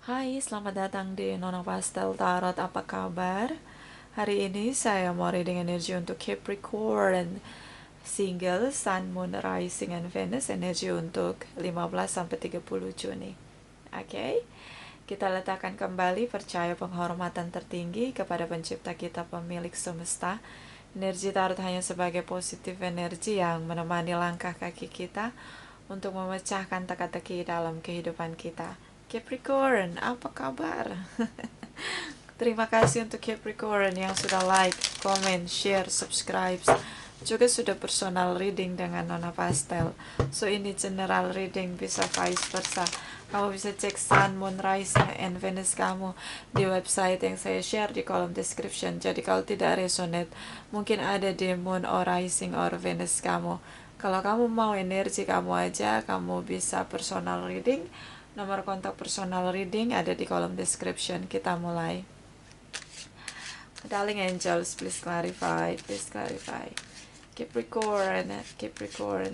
Hai, selamat datang di Nona Pastel Tarot. Apa kabar? Hari ini saya mau reading energi untuk Capricorn, single, Sun, Moon, Rising, and Venus. Energi untuk 15-30 Juni. Oke, kita letakkan kembali percaya penghormatan tertinggi kepada pencipta kita, pemilik semesta. Energi tarot hanya sebagai positif energi yang menemani langkah kaki kita untuk memecahkan teka-teki dalam kehidupan kita. Capricorn, apa kabar? Terima kasih untuk Capricorn yang sudah like, comment, share, subscribe, juga sudah personal reading dengan Nona Pastel. So ini general reading, bisa vice versa. Kamu bisa cek Sun, Moon, Rising, and Venus kamu di website yang saya share di kolom description. Jadi kalau tidak resonate, mungkin ada di Moon or Rising or Venus kamu. Kalau kamu mau energi kamu aja, kamu bisa personal reading. Nomor kontak personal reading ada di kolom description. Kita mulai. Darling angels, please clarify, Capricorn,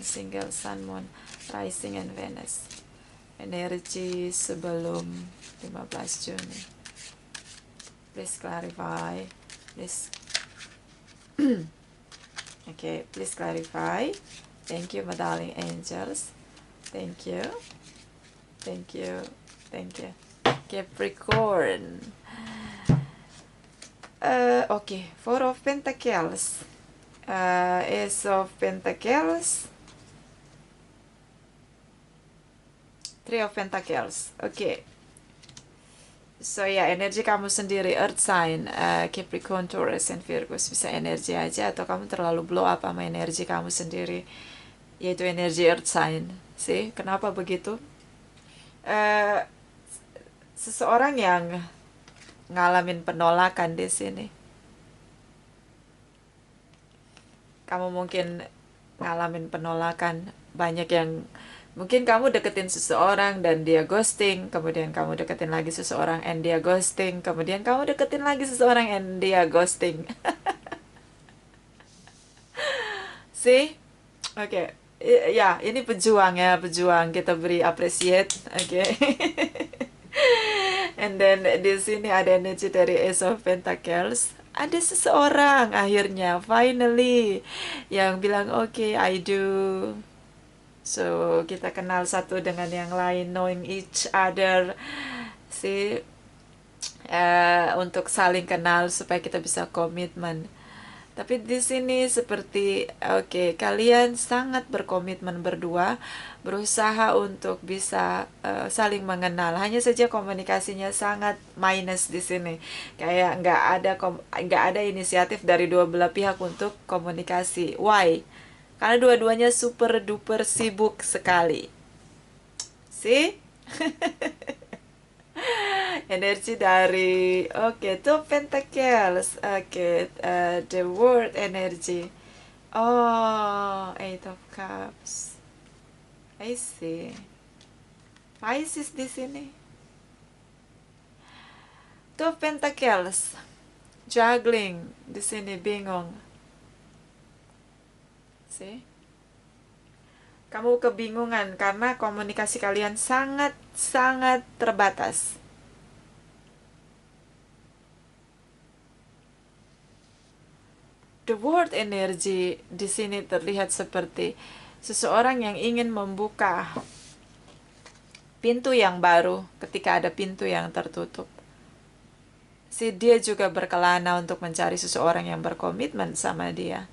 single, Sun, Moon, Rising, and Venus. Energi sebelum 15 Juni. Please clarify, please. Okay, please clarify. Thank you, my darling angels. Thank you. Capricorn. Okay, Four of Pentacles, Ace of Pentacles, Three of Pentacles. Okay. So ya, energi kamu sendiri Earth sign, Capricorn, Taurus, and Virgus, bisa energi aja, atau kamu terlalu blow up sama energi kamu sendiri, yaitu energi Earth sign. See, kenapa begitu? Seseorang yang ngalamin penolakan di sini. Kamu mungkin ngalamin penolakan, banyak yang mungkin kamu deketin seseorang dan dia ghosting, kemudian kamu deketin lagi seseorang and dia ghosting, kemudian kamu deketin lagi seseorang and dia ghosting. See? Oke. Ya, ini pejuang ya, pejuang, kita beri appreciate. Oke. And then di sini ada energi dari Ace of Pentacles. Ada seseorang akhirnya, finally, yang bilang oke, I do. So, kita kenal satu dengan yang lain, knowing each other, sih, untuk saling kenal supaya kita bisa komitmen. Tapi di sini seperti kalian sangat berkomitmen berdua, berusaha untuk bisa saling mengenal. Hanya saja komunikasinya sangat minus di sini. Kayak nggak ada inisiatif dari dua belah pihak untuk komunikasi. Why? Karena dua-duanya super duper sibuk sekali. See? Energi dari Two Pentacles. The World energy. Oh, Eight of Cups. I see. Pisces di sini. Two of Pentacles. Juggling di sini, bingung. See? Kamu kebingungan karena komunikasi kalian sangat terbatas. The World energy di sini terlihat seperti seseorang yang ingin membuka pintu yang baru ketika ada pintu yang tertutup. Dia juga berkelana untuk mencari seseorang yang berkomitmen sama dia.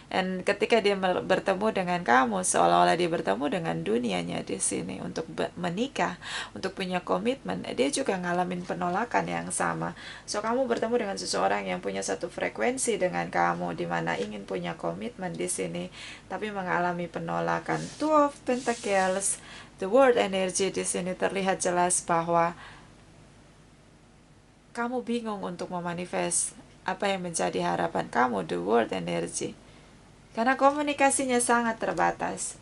Dan ketika dia bertemu dengan kamu, seolah-olah dia bertemu dengan dunianya di sini untuk menikah, untuk punya komitmen. Dia juga ngalamin penolakan yang sama. So, kamu bertemu dengan seseorang yang punya satu frekuensi dengan kamu, di mana ingin punya komitmen di sini, tapi mengalami penolakan. Two of Pentacles, the World energy di sini terlihat jelas bahwa kamu bingung untuk memanifest apa yang menjadi harapan kamu, the World energy. Karena komunikasinya sangat terbatas.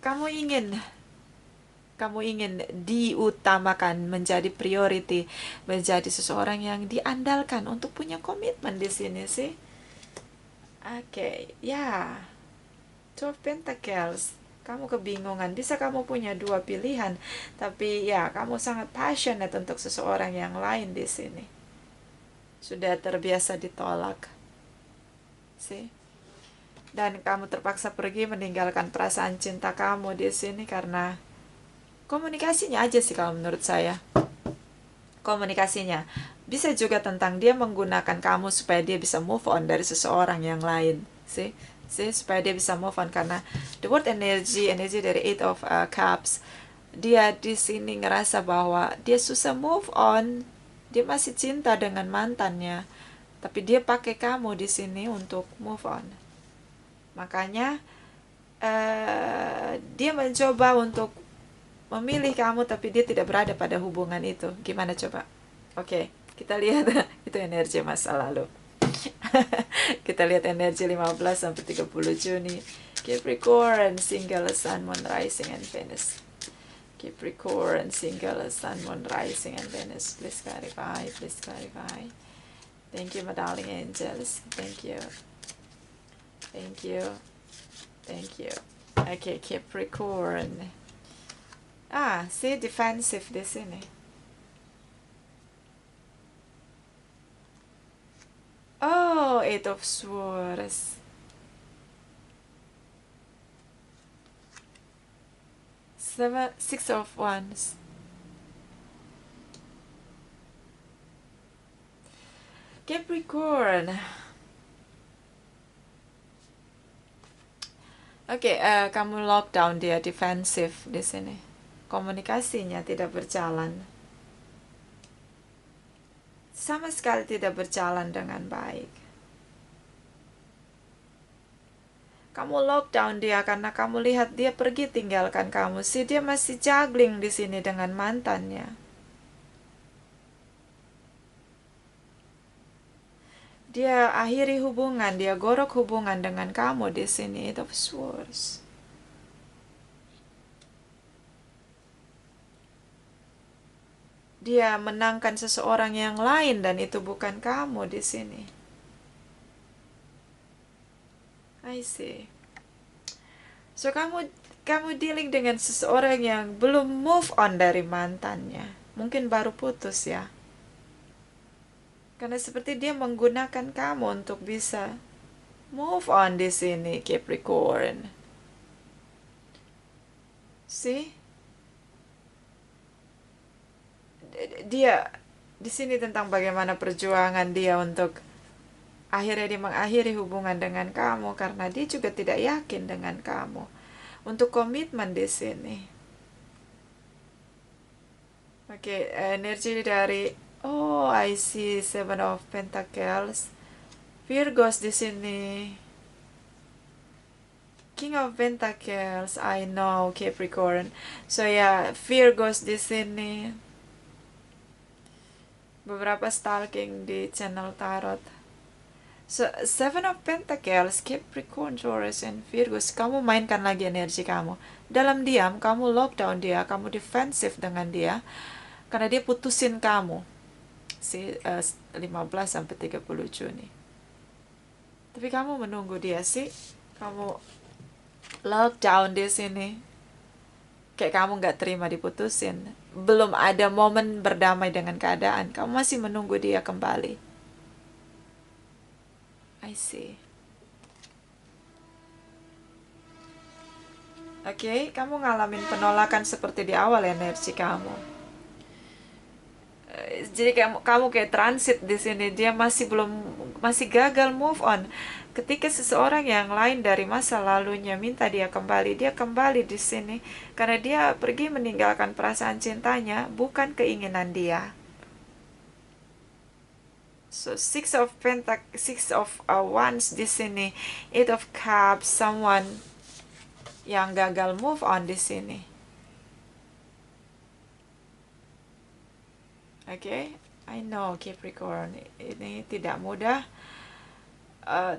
Kamu ingin diutamakan, menjadi priority, menjadi seseorang yang diandalkan untuk punya komitmen di sini sih. Two of Pentacles. Kamu kebingungan. Bisa kamu punya dua pilihan, tapi ya kamu sangat passionate untuk seseorang yang lain di sini. Sudah terbiasa ditolak. See? Dan kamu terpaksa pergi meninggalkan perasaan cinta kamu di sini karena komunikasinya aja sih kalau menurut saya. Komunikasinya. Bisa juga tentang dia menggunakan kamu supaya dia bisa move on dari seseorang yang lain. See? Supaya dia bisa move on karena the word energy dari Eight of Cups, dia di sini ngerasa bahwa dia susah move on, dia masih cinta dengan mantannya, tapi dia pakai kamu di sini untuk move on. Makanya dia mencoba untuk memilih kamu, tapi dia tidak berada pada hubungan itu. Gimana coba? Oke, kita lihat itu energi masa lalu. Kita lihat energi 15 sampai 30 Juni. Capricorn, single sun, moon rising and Venus. Capricorn, single sun, moon rising and Venus. Please clarify, please clarify. Thank you, my darling angels. Thank you. Thank you. Thank you. Okay, Capricorn. See, defensive di sini. Oh, Eight of Swords. Six of Wands. Capricorn. Oke, kamu lockdown dia, defensif di sini. Komunikasinya tidak berjalan. Sama sekali tidak berjalan dengan baik. Kamu lockdown dia karena kamu lihat dia pergi tinggalkan kamu. Dia masih juggling di sini dengan mantannya. Dia akhiri hubungan, dia gorok hubungan dengan kamu di sini. Eight of Swords. Dia menangkan seseorang yang lain dan itu bukan kamu di sini. I see. So kamu dealing dengan seseorang yang belum move on dari mantannya. Mungkin baru putus ya. Karena seperti dia menggunakan kamu untuk bisa move on di sini, Capricorn. See? Dia di sini tentang bagaimana perjuangan dia untuk akhirnya dia mengakhiri hubungan dengan kamu karena dia juga tidak yakin dengan kamu. Untuk komitmen di sini. Oke, energi dari I see Seven of Pentacles. Virgos di sini. King of Pentacles, I know, Capricorn. So ya, Virgos di sini. Beberapa stalking di channel tarot. So, Seven of Pentacles, Capricorn, Taurus, and Virgos. Kamu mainkan lagi energi kamu. Dalam diam, kamu lockdown dia, kamu defensif dengan dia. Karena dia putusin kamu. 15 sampai 30 Juni. Tapi kamu menunggu dia sih. Kamu lockdown di sini. Kayak kamu gak terima diputusin. Belum ada momen berdamai dengan keadaan. Kamu masih menunggu dia kembali. I see. Oke, kamu ngalamin penolakan seperti di awal energi kamu. Jadi kamu kayak transit di sini. Dia masih gagal move on. Ketika seseorang yang lain dari masa lalunya minta dia kembali di sini karena dia pergi meninggalkan perasaan cintanya, bukan keinginan dia. So Six of Wands di sini, Eight of Cups, someone yang gagal move on di sini. Okay, I know Capricorn, ini tidak mudah.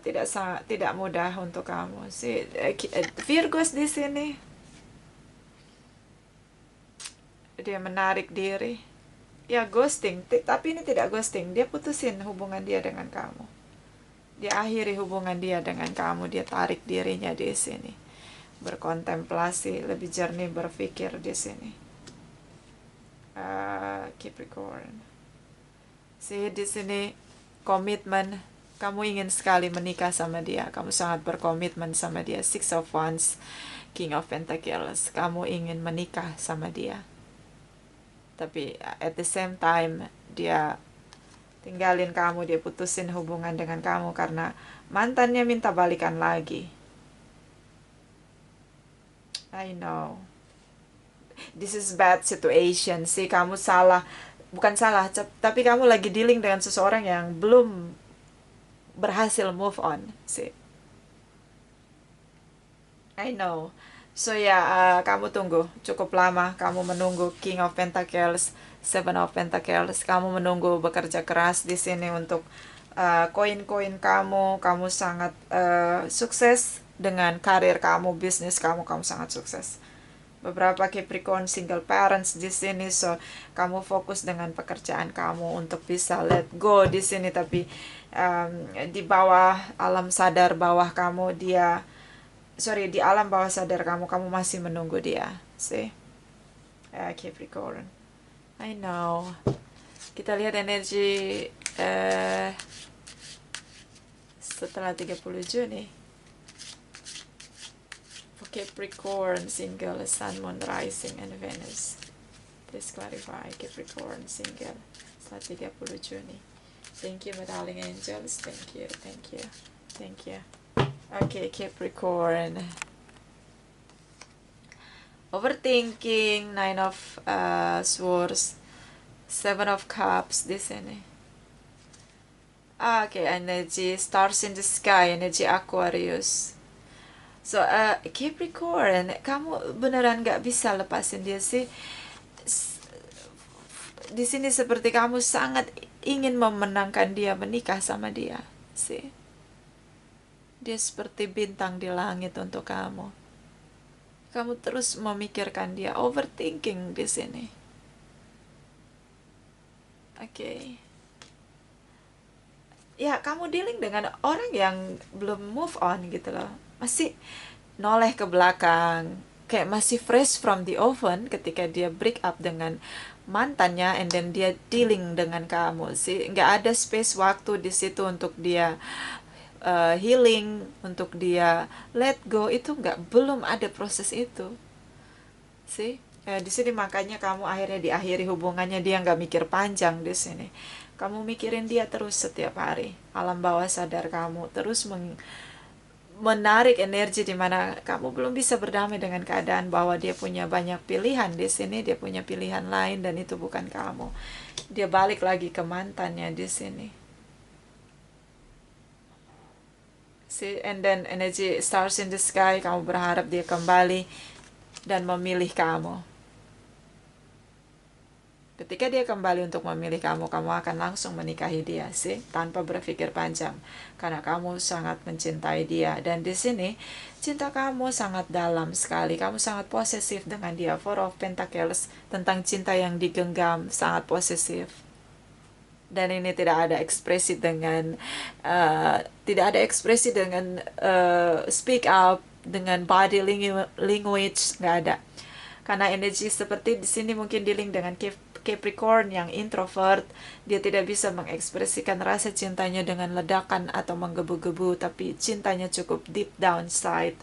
Tidak mudah untuk kamu. Virgos di sini. Dia menarik diri. Ya, ghosting. Tapi ini tidak ghosting. Dia putusin hubungan dia dengan kamu. Dia akhiri hubungan dia dengan kamu. Dia tarik dirinya di sini. berkontemplasi, lebih jernih berpikir di sini. Capricorn. Di sini komitmen, kamu ingin sekali menikah sama dia, kamu sangat berkomitmen sama dia. Six of Wands, King of Pentacles, kamu ingin menikah sama dia. Tapi at the same time dia tinggalin kamu, dia putusin hubungan dengan kamu karena mantannya minta balikan lagi. I know. This is bad situation sih, kamu salah. Bukan salah, tapi kamu lagi dealing dengan seseorang yang belum berhasil move on sih. I know. So ya, kamu tunggu cukup lama, kamu menunggu King of Pentacles, Seven of Pentacles, kamu menunggu bekerja keras di sini untuk koin-koin kamu. Kamu sangat sukses dengan karir kamu, bisnis kamu sangat sukses. Beberapa Capricorn single parents di sini, so kamu fokus dengan pekerjaan kamu untuk bisa let go di sini, tapi di bawah alam sadar bawah kamu di alam bawah sadar kamu masih menunggu dia, see? Capricorn. I know. Kita lihat energi setelah 30 Juni. Capricorn single, Sun, Moon, Rising, and Venus. Please clarify Capricorn single setelah 30 Juni. Thank you, my darling angels. Thank you. Okay, Capricorn. Overthinking, Nine of Swords, Seven of Cups di sini. Okay, energy Stars in the Sky, energy Aquarius. So, Capricorn, kamu beneran gak bisa lepasin dia sih. Di sini seperti kamu sangat ingin memenangkan dia, menikah sama dia, sih. Dia seperti bintang di langit untuk kamu. Kamu terus memikirkan dia, overthinking di sini. Okay. Ya, kamu dealing dengan orang yang belum move on gitu loh. Masih noleh ke belakang, kayak masih fresh from the oven ketika dia break up dengan mantannya, and then dia dealing dengan kamu sih. Nggak ada space waktu di situ untuk dia healing, untuk dia let go, itu belum ada proses itu sih. Di sini makanya kamu akhirnya diakhiri hubungannya, dia nggak mikir panjang di sini. Kamu mikirin dia terus setiap hari. Alam bawah sadar kamu terus menarik energi di mana kamu belum bisa berdamai dengan keadaan bahwa dia punya banyak pilihan di sini, dia punya pilihan lain dan itu bukan kamu. Dia balik lagi ke mantannya di sini. See, and then energy Stars in the Sky, kamu berharap dia kembali dan memilih kamu. Ketika dia kembali untuk memilih kamu akan langsung menikahi dia sih, tanpa berpikir panjang, karena kamu sangat mencintai dia. Dan di sini cinta kamu sangat dalam sekali, kamu sangat posesif dengan dia. Four of Pentacles, tentang cinta yang digenggam, sangat posesif. Dan ini tidak ada ekspresi dengan speak up, dengan body language, nggak ada. Karena energi seperti di sini mungkin dealing dengan Capricorn yang introvert, dia tidak bisa mengekspresikan rasa cintanya dengan ledakan atau menggebu-gebu, tapi cintanya cukup deep down side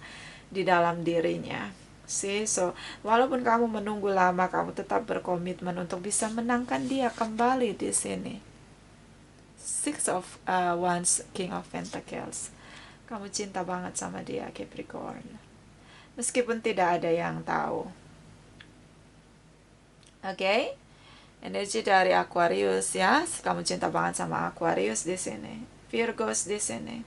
di dalam dirinya. See, so walaupun kamu menunggu lama, kamu tetap berkomitmen untuk bisa menangkan dia kembali di sini. Six of Wands, King of Pentacles. Kamu cinta banget sama dia, Capricorn. Meskipun tidak ada yang tahu. Okay? Energi dari Aquarius ya, kamu cinta banget sama Aquarius di sini. Virgos di sini.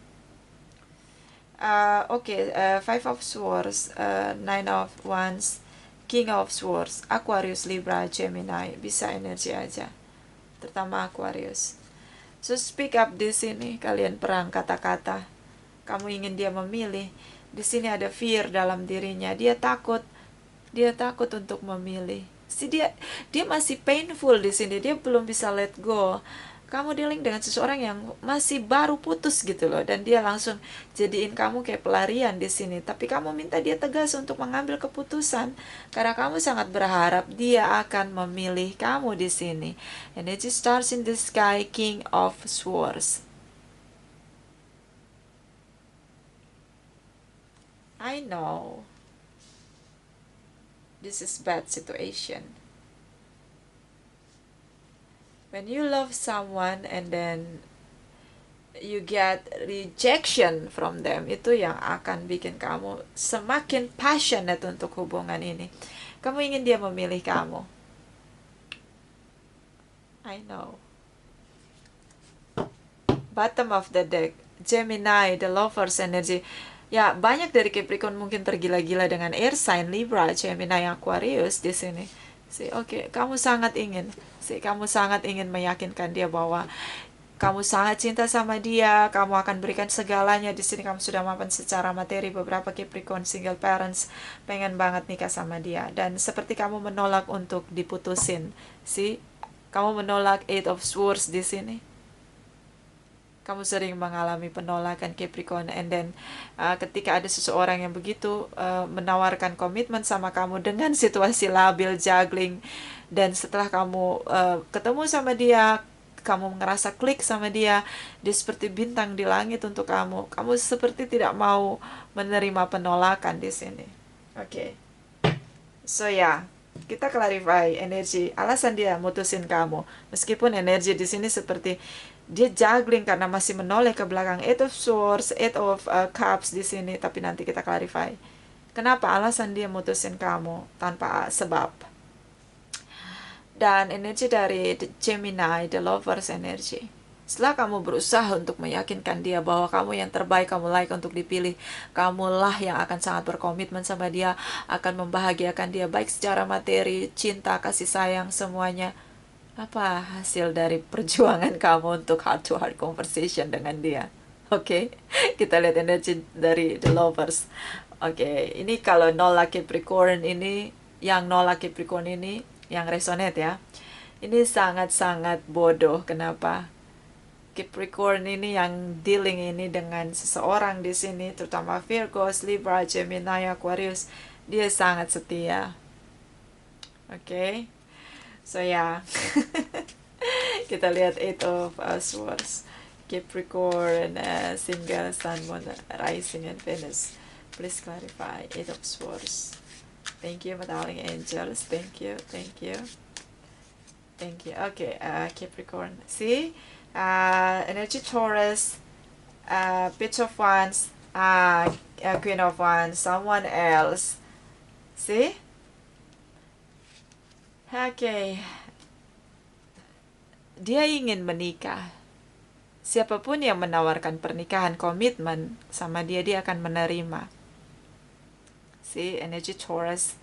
Five of Swords, Nine of Wands, King of Swords, Aquarius, Libra, Gemini, bisa energi aja. Terutama Aquarius. So speak up di sini, kalian perang kata-kata. Kamu ingin dia memilih. Di sini ada fear dalam dirinya. Dia takut untuk memilih. Dia masih painful di sini, dia belum bisa let go. kamu dealing dengan seseorang yang masih baru putus gitu loh, dan dia langsung jadiin kamu kayak pelarian di sini. Tapi kamu minta dia tegas untuk mengambil keputusan karena kamu sangat berharap dia akan memilih kamu di sini. Energy Stars in the Sky, King of Swords. I know this is bad situation. When you love someone and then you get rejection from them, itu yang akan bikin kamu semakin passionate untuk hubungan ini. Kamu ingin dia memilih kamu. I know. Bottom of the deck, Gemini, the Lovers energy. Ya, banyak dari Capricorn mungkin tergila-gila dengan air sign Libra, Gemini, Aquarius di sini. Oke, kamu sangat ingin meyakinkan dia bahwa kamu sangat cinta sama dia, kamu akan berikan segalanya. Di sini kamu sudah mapan secara materi. Beberapa Capricorn single parents pengen banget nikah sama dia, dan seperti kamu menolak untuk diputusin. Kamu menolak Eight of Swords di sini. Kamu sering mengalami penolakan Capricorn, and then ketika ada seseorang yang begitu menawarkan komitmen sama kamu dengan situasi labil, juggling, dan setelah kamu ketemu sama dia, kamu ngerasa klik sama dia, dia seperti bintang di langit untuk kamu. Kamu seperti tidak mau menerima penolakan di sini. Oke. So ya, kita clarify energi alasan dia mutusin kamu. Meskipun energi di sini seperti dia juggling karena masih menoleh ke belakang. Eight of Swords, Eight of Cups di sini, tapi nanti kita clarify. Kenapa alasan dia mutusin kamu tanpa sebab. Dan energi dari Gemini, the Lovers energy. Setelah kamu berusaha untuk meyakinkan dia bahwa kamu yang terbaik, kamu layak untuk dipilih, kamulah yang akan sangat berkomitmen sama dia, akan membahagiakan dia baik secara materi, cinta, kasih sayang, semuanya. Apa hasil dari perjuangan kamu untuk heart-to-heart conversation dengan dia? Oke, kita lihat energi dari the Lovers. Oke, ini kalau nolak Capricorn ini, yang nolak Capricorn ini, yang resonate ya, ini sangat-sangat bodoh. Kenapa? Capricorn ini yang dealing ini dengan seseorang di sini, terutama Virgo, Libra, Gemini, Aquarius, dia sangat setia. Oke. So ya, kita lihat Eight of Swords, Capricorn, single, Sun, Moon, Rising, and Venus. Please clarify. Eight of Swords. Thank you, my darling angels. Thank you. Okay, Capricorn. See, energy Taurus, Page of Wands, Queen of Wands, someone else. See. Oke, dia ingin menikah. Siapapun yang menawarkan pernikahan, komitmen sama dia, dia akan menerima. Energy Taurus,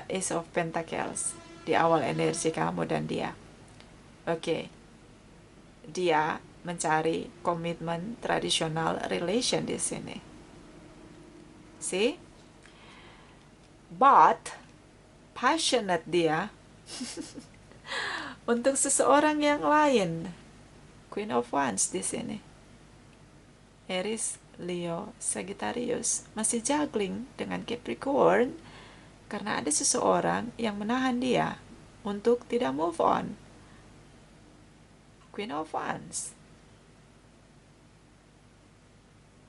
Ace of Pentacles di awal energi kamu dan dia. Oke, dia mencari komitmen tradisional relation di sini. But passionate dia untuk seseorang yang lain. Queen of Wands di sini. Aries, Leo, Sagittarius masih juggling dengan Capricorn karena ada seseorang yang menahan dia untuk tidak move on. Queen of Wands.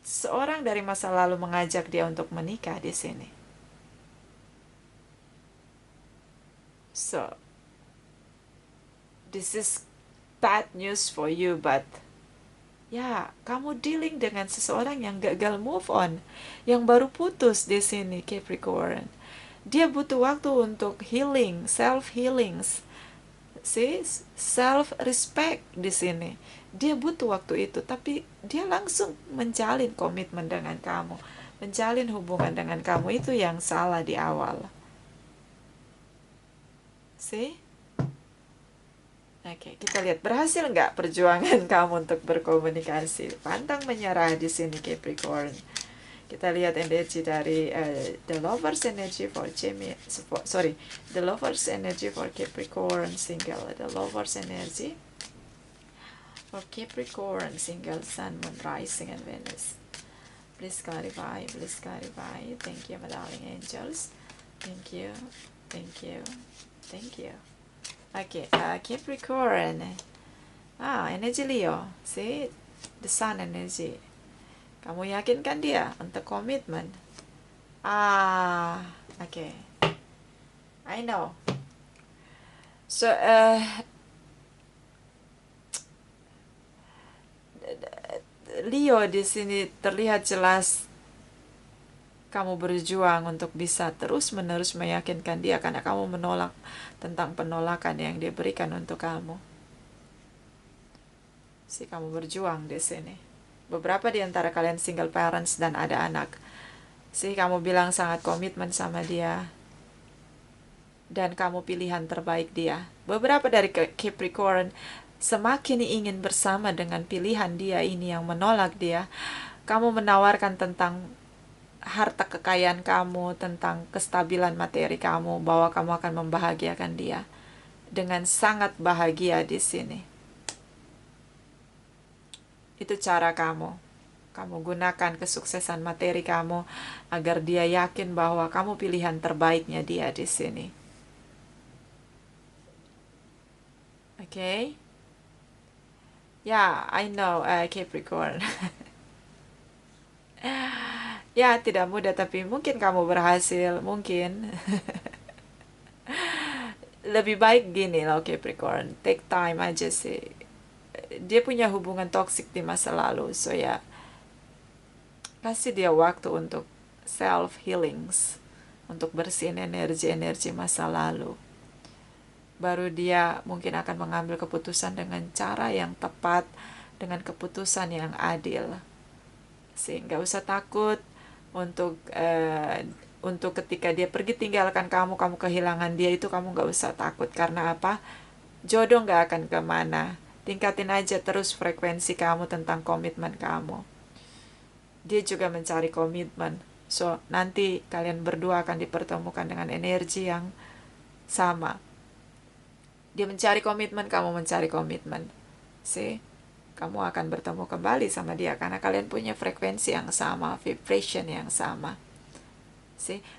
Seorang dari masa lalu mengajak dia untuk menikah di sini. So, this is bad news for you, but ya, kamu dealing dengan seseorang yang gagal move on, yang baru putus di sini, Capricorn. Dia butuh waktu untuk healing, self-healings. Self-respect di sini. Dia butuh waktu itu, tapi dia langsung menjalin komitmen dengan kamu. Menjalin hubungan dengan kamu, itu yang salah di awal. Oke, kita lihat berhasil nggak perjuangan kamu untuk berkomunikasi. Pantang menyerah di sini, Capricorn. Kita lihat energi dari the Lovers energy for the Lovers energy for Capricorn single. The Lovers energy. For Capricorn, single sun, moon, rising, and Venus. Please clarify, please clarify. Thank you, my darling angels. Thank you, thank you, thank you. Okay, Capricorn. Energy Leo. See, the sun energy. Kamu yakinkan dia untuk komitmen? Okay. I know. So, Leo di sini terlihat jelas kamu berjuang untuk bisa terus-menerus meyakinkan dia karena kamu menolak tentang penolakan yang dia berikan untuk kamu. Kamu berjuang di sini. Beberapa di antara kalian single parents dan ada anak. Kamu bilang sangat komitmen sama dia. Dan kamu pilihan terbaik dia. Beberapa dari Capricorn semakin ingin bersama dengan pilihan dia ini yang menolak dia. Kamu menawarkan tentang harta kekayaan kamu, tentang kestabilan materi kamu, bahwa kamu akan membahagiakan dia. Dengan sangat bahagia di sini. Itu cara kamu. Kamu gunakan kesuksesan materi kamu agar dia yakin bahwa kamu pilihan terbaiknya dia di sini. Okay? Yeah, I know, Capricorn. Ya, tidak mudah, tapi mungkin kamu berhasil, mungkin. Lebih baik gini loh, Capricorn. Take time aja sih. Dia punya hubungan toksik di masa lalu, so ya, kasih dia waktu untuk self-healings, untuk bersihin energi-energi masa lalu. Baru dia mungkin akan mengambil keputusan dengan cara yang tepat, dengan keputusan yang adil. Nggak usah takut untuk ketika dia pergi tinggalkan kamu kehilangan dia, itu kamu nggak usah takut. Karena apa? Jodoh nggak akan kemana. Tingkatin aja terus frekuensi kamu tentang komitmen kamu. Dia juga mencari komitmen. So, nanti kalian berdua akan dipertemukan dengan energi yang sama. Dia mencari komitmen, kamu mencari komitmen. Kamu akan bertemu kembali sama dia karena kalian punya frekuensi yang sama, vibration yang sama.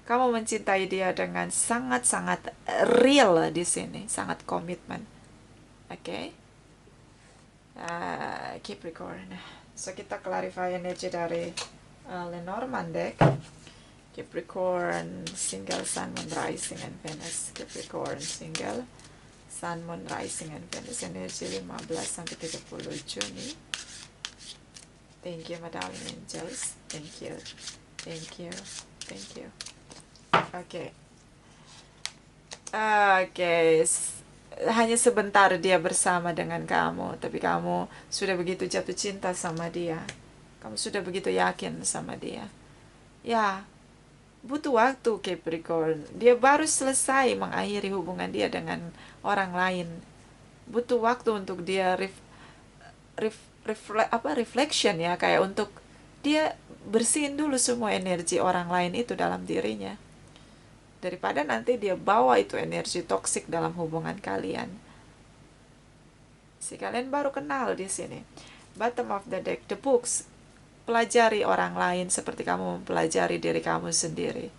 Kamu mencintai dia dengan sangat-sangat real di sini, sangat komitmen. Okay? Capricorn. So kita clarify energi dari Lenormand deck. Capricorn, single sun, moon, rising, and Venus. Capricorn, single sun, moon, rising, and Venus. Energi 15-30 Juni. Thank you, my darling angels. Thank you. Thank you. Thank you. Okay. Hanya sebentar dia bersama dengan kamu, tapi kamu sudah begitu jatuh cinta sama dia. Kamu sudah begitu yakin sama dia. Ya, butuh waktu, Capricorn. Dia baru selesai mengakhiri hubungan dia dengan orang lain. Butuh waktu untuk dia reflection ya, kayak untuk dia bersihin dulu semua energi orang lain itu dalam dirinya. Daripada nanti dia bawa itu energi toksik dalam hubungan kalian. Kalian baru kenal di sini. Bottom of the deck, the books. Pelajari orang lain seperti kamu mempelajari diri kamu sendiri.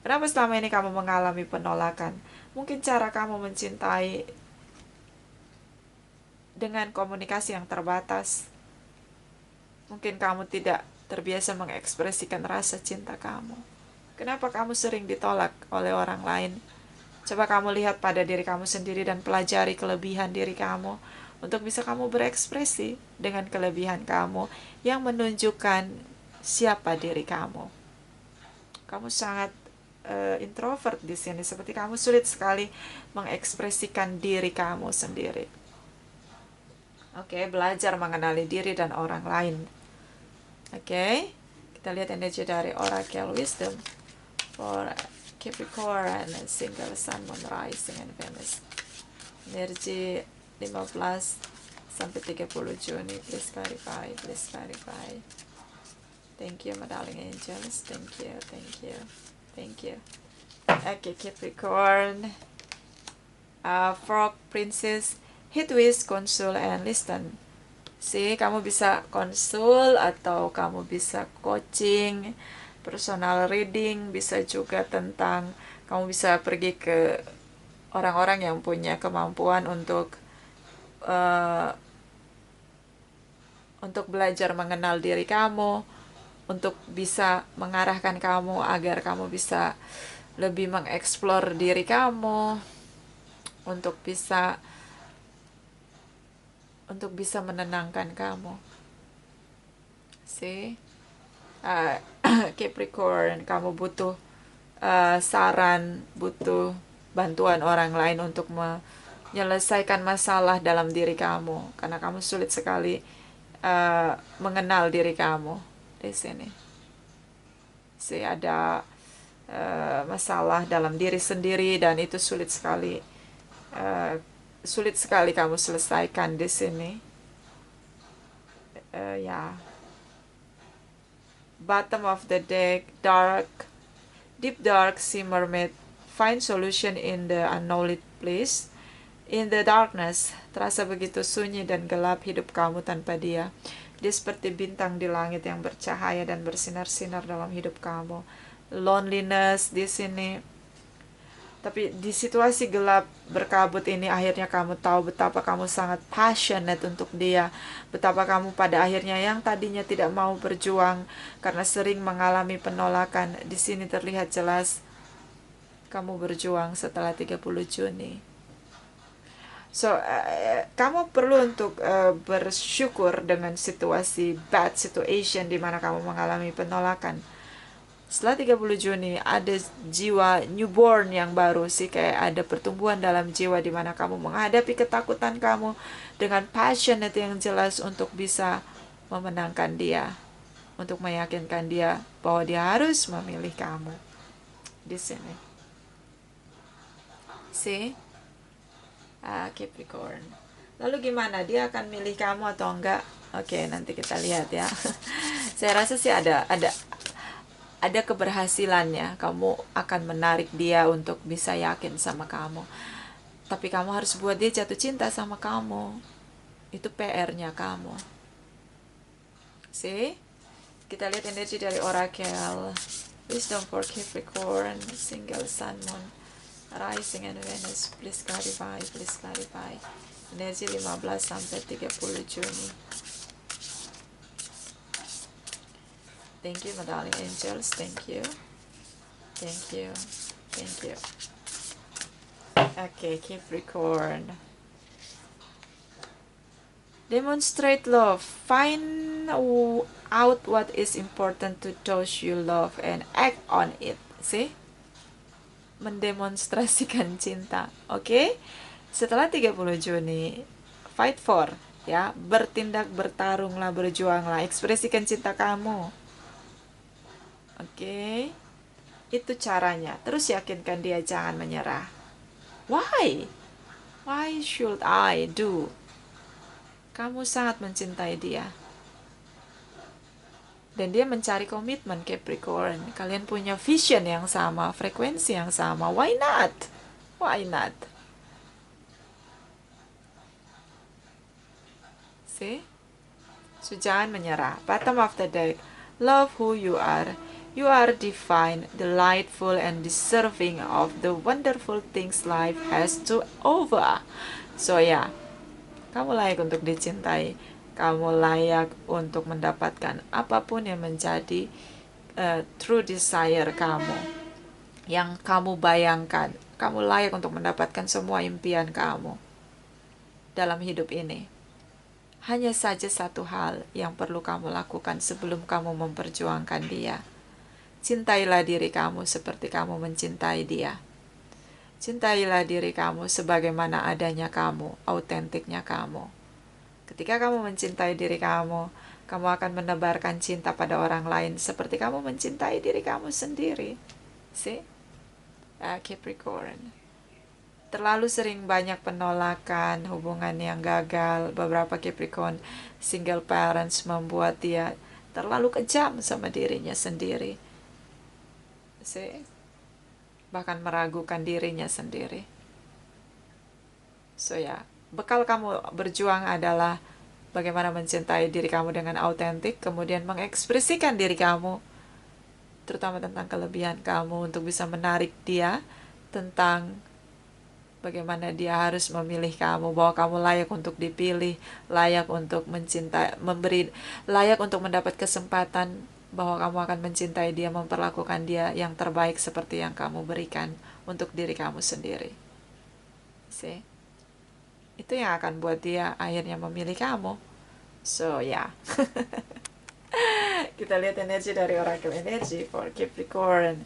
Kenapa selama ini kamu mengalami penolakan? Mungkin cara kamu mencintai dengan komunikasi yang terbatas. Mungkin kamu tidak terbiasa mengekspresikan rasa cinta kamu. Kenapa kamu sering ditolak oleh orang lain? Coba kamu lihat pada diri kamu sendiri dan pelajari kelebihan diri kamu untuk bisa kamu berekspresi dengan kelebihan kamu yang menunjukkan siapa diri kamu. Kamu sangat introvert di sini, seperti kamu sulit sekali mengekspresikan diri kamu sendiri. Oke, belajar mengenali diri dan orang lain. Oke, kita lihat energi dari Oracle Wisdom for Capricorn, single sun, moon, rising, and Venus. Energi 15-30 Juni. Please clarify, please clarify. Thank you, my darling angels. Thank you, thank you, thank you. Okay, Capricorn, Frog, Princess, Hit, Wish, Console, and Listen. Kamu bisa konsul atau kamu bisa coaching, personal reading, bisa juga tentang kamu bisa pergi ke orang-orang yang punya kemampuan eh, untuk belajar mengenal diri kamu, untuk bisa mengarahkan kamu agar kamu bisa lebih mengeksplor diri kamu, untuk bisa menenangkan kamu. See? Uh, Capricorn, kamu butuh saran, butuh bantuan orang lain untuk menyelesaikan masalah dalam diri kamu, karena kamu sulit sekali mengenal diri kamu di sini. Ada masalah dalam diri sendiri dan itu uh, sulit sekali kamu selesaikan di sini. Ya, bottom of the deck, deep dark sea mermaid, find solution in the unknown place. In the darkness, terasa begitu sunyi dan gelap hidup kamu tanpa dia. Dia seperti bintang di langit yang bercahaya dan bersinar-sinar dalam hidup kamu. Loneliness di sini. Tapi di situasi gelap berkabut ini akhirnya kamu tahu betapa kamu sangat passionate untuk dia. Betapa kamu pada akhirnya yang tadinya tidak mau berjuang karena sering mengalami penolakan. Di sini terlihat jelas kamu berjuang setelah 30 Juni. Kamu perlu untuk bersyukur dengan situasi bad situation di mana kamu mengalami penolakan. Setelah 30 Juni ada jiwa newborn yang baru kayak ada pertumbuhan dalam jiwa di mana kamu menghadapi ketakutan kamu dengan passionate yang jelas untuk bisa memenangkan dia, untuk meyakinkan dia bahwa dia harus memilih kamu di sini. Capricorn. Lalu gimana? Dia akan milih kamu atau enggak? Oke, nanti kita lihat ya. Saya rasa sih ada keberhasilannya. Kamu akan menarik dia untuk bisa yakin sama kamu. Tapi kamu harus buat dia jatuh cinta sama kamu. Itu PR-nya kamu. Kita lihat energi dari Oracle. Wisdom for Capricorn, single sun, moon, rising and Venus. Please clarify. Energi 15 sampai 30 Juni. Thank you, my darling angels. Thank you. Okay, Capricorn. Demonstrate love. Find out what is important to those you love and act on it. Mendemonstrasikan cinta. Oke? Setelah 30 Juni, fight for, ya, bertindak, bertarunglah, berjuanglah, ekspresikan cinta kamu. Oke? Itu caranya. Terus yakinkan dia jangan menyerah. Why should I do? Kamu sangat mencintai dia. Dan dia mencari komitmen, Capricorn. Kalian punya vision yang sama, frekuensi yang sama. Why not? So jangan menyerah. Bottom of the deck. Love who you are. You are divine, delightful, and deserving of the wonderful things life has to offer. Kamu layak untuk dicintai. Kamu layak untuk mendapatkan apapun yang menjadi true desire kamu, yang kamu bayangkan. Kamu layak untuk mendapatkan semua impian kamu dalam hidup ini. Hanya saja satu hal yang perlu kamu lakukan sebelum kamu memperjuangkan dia. Cintailah diri kamu seperti kamu mencintai dia. Cintailah diri kamu sebagaimana adanya kamu, autentiknya kamu. Ketika kamu mencintai diri kamu, kamu akan menebarkan cinta pada orang lain seperti kamu mencintai diri kamu sendiri. Capricorn. Terlalu sering banyak penolakan, hubungan yang gagal. Beberapa Capricorn single parents membuat dia terlalu kejam sama dirinya sendiri. Bahkan meragukan dirinya sendiri. Bekal kamu berjuang adalah bagaimana mencintai diri kamu dengan autentik, kemudian mengekspresikan diri kamu, terutama tentang kelebihan kamu untuk bisa menarik dia, tentang bagaimana dia harus memilih kamu, bahwa kamu layak untuk dipilih, layak untuk mencintai, layak untuk mendapat kesempatan, bahwa kamu akan mencintai dia, memperlakukan dia yang terbaik seperti yang kamu berikan untuk diri kamu sendiri. See? Itu yang akan buat dia akhirnya memilih kamu. So, ya. Kita lihat energi dari Oracle Energy for Capricorn.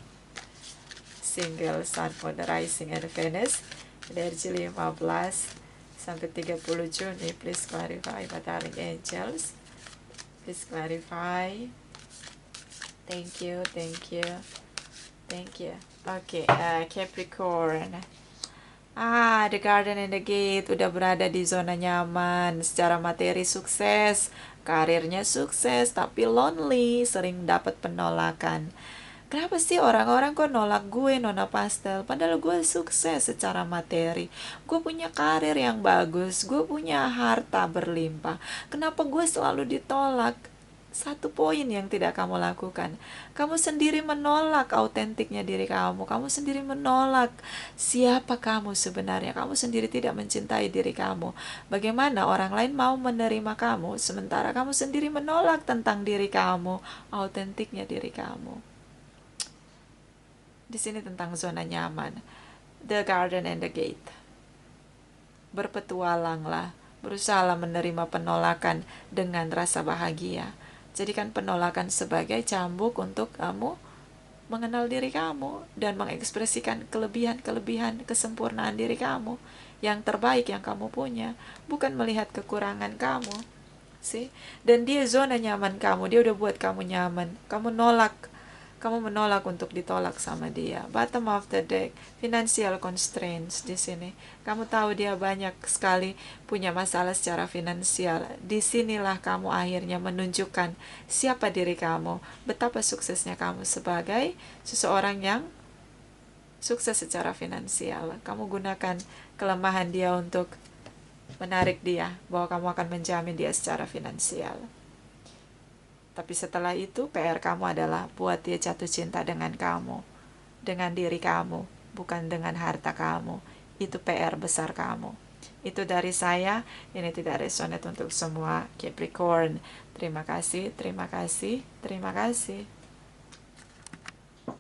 Single Sun, Moon, Rising, and Venus. Energi 15 sampai 30 Juni. Please clarify, my darling angels. Please clarify. Thank you, thank you, thank you. Oke, Capricorn. The Garden and the Gate udah berada di zona nyaman, secara materi sukses, karirnya sukses, tapi lonely, sering dapat penolakan. Kenapa sih orang-orang kok nolak gue, Nona Pastel? Padahal gue sukses secara materi. Gue punya karir yang bagus, gue punya harta berlimpah. Kenapa gue selalu ditolak? Satu poin yang tidak kamu lakukan. Kamu sendiri menolak autentiknya diri kamu. Kamu sendiri menolak siapa kamu sebenarnya. Kamu sendiri tidak mencintai diri kamu. Bagaimana orang lain mau menerima kamu, sementara kamu sendiri menolak tentang diri kamu, autentiknya diri kamu. Di sini tentang zona nyaman. The Garden and the Gate. Berpetualanglah, berusahalah menerima penolakan dengan rasa bahagia. Jadikan penolakan sebagai cambuk untuk kamu mengenal diri kamu dan mengekspresikan kelebihan-kelebihan, kesempurnaan diri kamu yang terbaik yang kamu punya, bukan melihat kekurangan kamu. Dan dia zona nyaman kamu, dia udah buat kamu nyaman. Kamu menolak untuk ditolak sama dia. Bottom of the deck, financial constraints di sini. Kamu tahu dia banyak sekali punya masalah secara finansial. Disinilah kamu akhirnya menunjukkan siapa diri kamu, betapa suksesnya kamu sebagai seseorang yang sukses secara finansial. Kamu gunakan kelemahan dia untuk menarik dia, bahwa kamu akan menjamin dia secara finansial. Tapi setelah itu PR kamu adalah buat dia jatuh cinta dengan kamu, dengan diri kamu, bukan dengan harta kamu. Itu PR besar kamu. Itu dari saya, ini tidak resonate untuk semua Capricorn. Terima kasih, terima kasih, terima kasih.